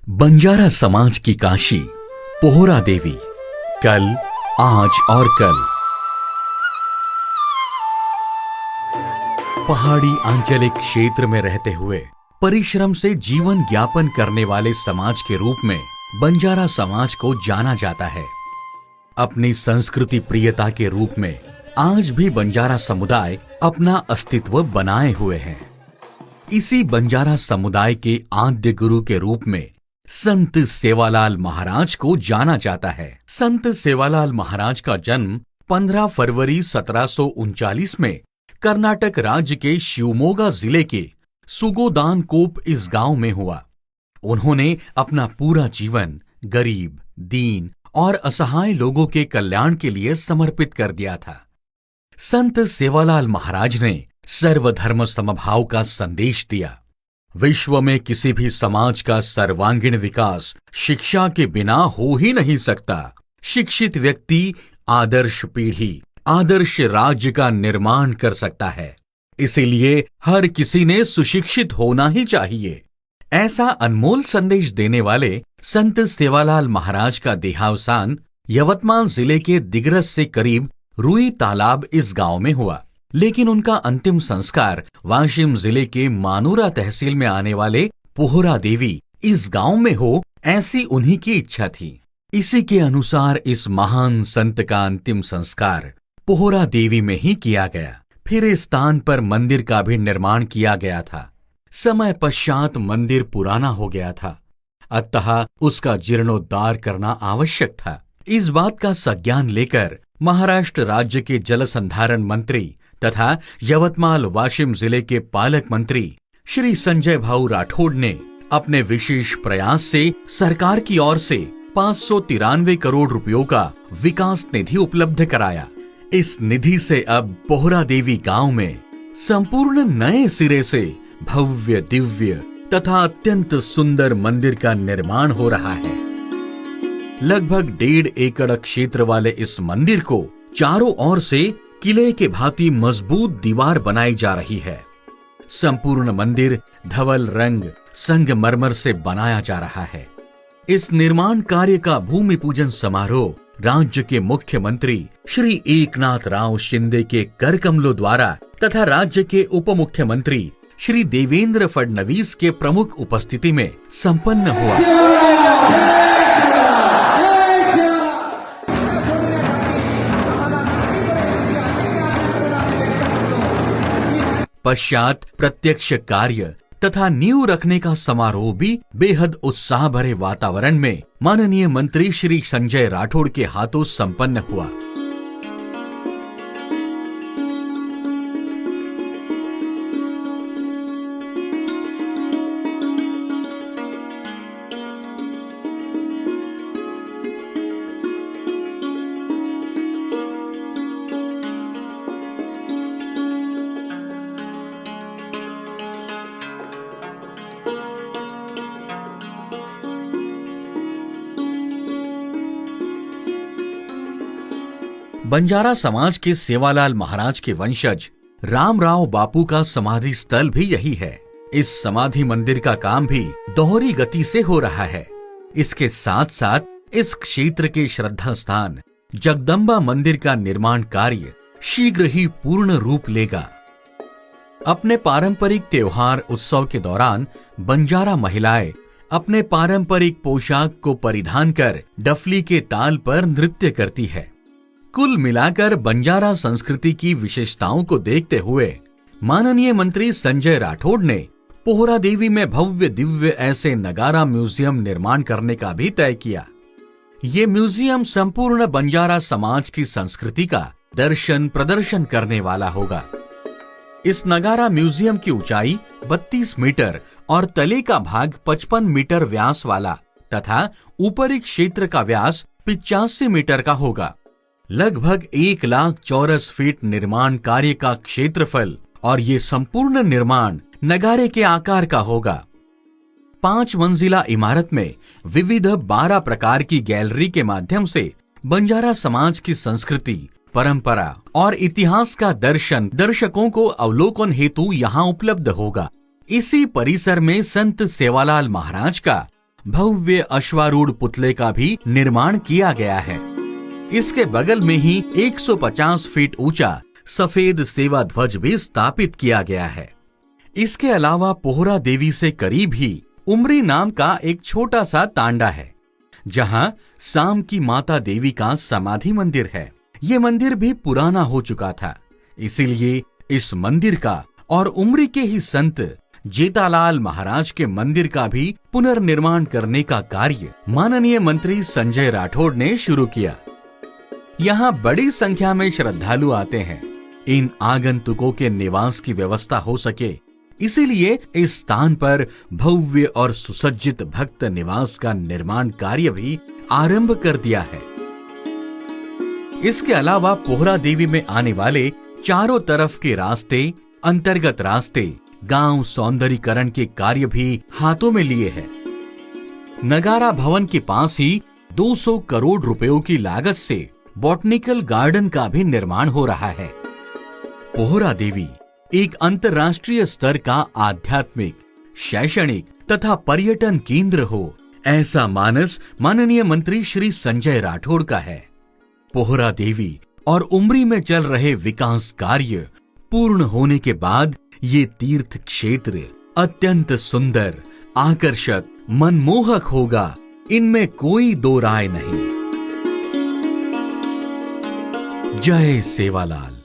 बंजारा समाज की काशी पोहरा देवी, कल, आज और कल। पहाड़ी आंचलिक क्षेत्र में रहते हुए परिश्रम से जीवन यापन करने वाले समाज के रूप में बंजारा समाज को जाना जाता है। अपनी संस्कृति प्रियता के रूप में आज भी बंजारा समुदाय अपना अस्तित्व बनाए हुए है। इसी बंजारा समुदाय के आद्य गुरु के रूप में संत सेवालाल महाराज को जाना जाता है। संत सेवालाल महाराज का जन्म 15 फरवरी 1739 में कर्नाटक राज्य के शिवमोगा जिले के सुगोदानकोप इस गांव में हुआ। उन्होंने अपना पूरा जीवन गरीब, दीन और असहाय लोगों के कल्याण के लिए समर्पित कर दिया था। संत सेवालाल महाराज ने सर्वधर्म समभाव का संदेश दिया। विश्व में किसी भी समाज का सर्वांगीण विकास शिक्षा के बिना हो ही नहीं सकता। शिक्षित व्यक्ति आदर्श पीढ़ी, आदर्श राज्य का निर्माण कर सकता है। इसीलिए हर किसी ने सुशिक्षित होना ही चाहिए। ऐसा अनमोल संदेश देने वाले संत सेवालाल महाराज का देहावसान यवतमाल जिले के दिग्रस से करीब रुई तालाब इस गांव में हुआ। लेकिन उनका अंतिम संस्कार वाशिम जिले के मानूरा तहसील में आने वाले पोहरा देवी इस गांव में हो, ऐसी उन्हीं की इच्छा थी। इसी के अनुसार इस महान संत का अंतिम संस्कार पोहरा देवी में ही किया गया। फिर इस स्थान पर मंदिर का भी निर्माण किया गया था। समय पश्चात मंदिर पुराना हो गया था, अतः उसका जीर्णोद्धार करना आवश्यक था। इस बात का संज्ञान लेकर महाराष्ट्र राज्य के जल संधारण मंत्री तथा यवतमाल वाशिम जिले के पालक मंत्री श्री संजय भाऊ राठौड़ ने अपने विशेष प्रयास से सरकार की ओर से 593 करोड़ रुपयों का विकास निधि उपलब्ध कराया। इस निधि से अब पोहरा देवी गांव में संपूर्ण नए सिरे से भव्य, दिव्य तथा अत्यंत सुंदर मंदिर का निर्माण हो रहा है। लगभग 1.5 एकड़ क्षेत्र वाले इस मंदिर को चारों ओर से किले के भांति मजबूत दीवार बनाई जा रही है। संपूर्ण मंदिर धवल रंग संगमरमर से बनाया जा रहा है। इस निर्माण कार्य का भूमि पूजन समारोह राज्य के मुख्यमंत्री श्री एकनाथ राव शिंदे के कर कमलों द्वारा तथा राज्य के उप मुख्यमंत्री श्री देवेंद्र फडणवीस के प्रमुख उपस्थिति में संपन्न हुआ। पश्चात प्रत्यक्ष कार्य तथा नींव रखने का समारोह भी बेहद उत्साह भरे वातावरण में माननीय मंत्री श्री संजय राठौड़ के हाथों संपन्न हुआ। बंजारा समाज के सेवालाल महाराज के वंशज रामराव बापू का समाधि स्थल भी यही है। इस समाधि मंदिर का काम भी दोहरी गति से हो रहा है। इसके साथ साथ इस क्षेत्र के श्रद्धा स्थान जगदम्बा मंदिर का निर्माण कार्य शीघ्र ही पूर्ण रूप लेगा। अपने पारंपरिक त्योहार उत्सव के दौरान बंजारा महिलाएं अपने पारंपरिक पोशाक को परिधान कर डफली के ताल पर नृत्य करती है। कुल मिलाकर बंजारा संस्कृति की विशेषताओं को देखते हुए माननीय मंत्री संजय राठौड़ ने पोहरा देवी में भव्य दिव्य ऐसे नगारा म्यूजियम निर्माण करने का भी तय किया। ये म्यूजियम संपूर्ण बंजारा समाज की संस्कृति का दर्शन प्रदर्शन करने वाला होगा। इस नगारा म्यूजियम की ऊंचाई 32 मीटर और तले का भाग 55 मीटर व्यास वाला तथा ऊपरी क्षेत्र का व्यास 85 मीटर का होगा। लगभग 1 लाख चौरस फीट निर्माण कार्य का क्षेत्रफल और ये संपूर्ण निर्माण नगारे के आकार का होगा। 5 मंजिला इमारत में विविध 12 प्रकार की गैलरी के माध्यम से बंजारा समाज की संस्कृति, परंपरा और इतिहास का दर्शन दर्शकों को अवलोकन हेतु यहाँ उपलब्ध होगा। इसी परिसर में संत सेवालाल महाराज का भव्य अश्वारूढ़ पुतले का भी निर्माण किया गया है। इसके बगल में ही 150 फीट ऊंचा सफेद सेवा ध्वज भी स्थापित किया गया है। इसके अलावा पोहरा देवी से करीब ही उमरी नाम का एक छोटा सा तांडा है, जहां साम की माता देवी का समाधि मंदिर है। ये मंदिर भी पुराना हो चुका था, इसीलिए इस मंदिर का और उमरी के ही संत जेतालाल महाराज के मंदिर का भी पुनर्निर्माण करने का कार्य माननीय मंत्री संजय राठौड़ ने शुरू किया। यहाँ बड़ी संख्या में श्रद्धालु आते हैं। इन आगंतुकों के निवास की व्यवस्था हो सके, इसीलिए इस स्थान पर भव्य और सुसज्जित भक्त निवास का निर्माण कार्य भी आरंभ कर दिया है। इसके अलावा पोहरा देवी में आने वाले चारों तरफ के रास्ते, अंतर्गत रास्ते, गांव सौंदर्यीकरण के कार्य भी हाथों में लिए हैं। नगारा भवन के पास ही 200 करोड़ रुपयों की लागत से बॉटनिकल गार्डन का भी निर्माण हो रहा है। पोहरा देवी एक अंतर्राष्ट्रीय स्तर का आध्यात्मिक, शैक्षणिक तथा पर्यटन केंद्र हो, ऐसा मानस माननीय मंत्री श्री संजय राठौड़ का है। पोहरा देवी और उमरी में चल रहे विकास कार्य पूर्ण होने के बाद ये तीर्थ क्षेत्र अत्यंत सुंदर, आकर्षक, मनमोहक होगा, इनमें कोई दो राय नहीं। जय सेवालाल।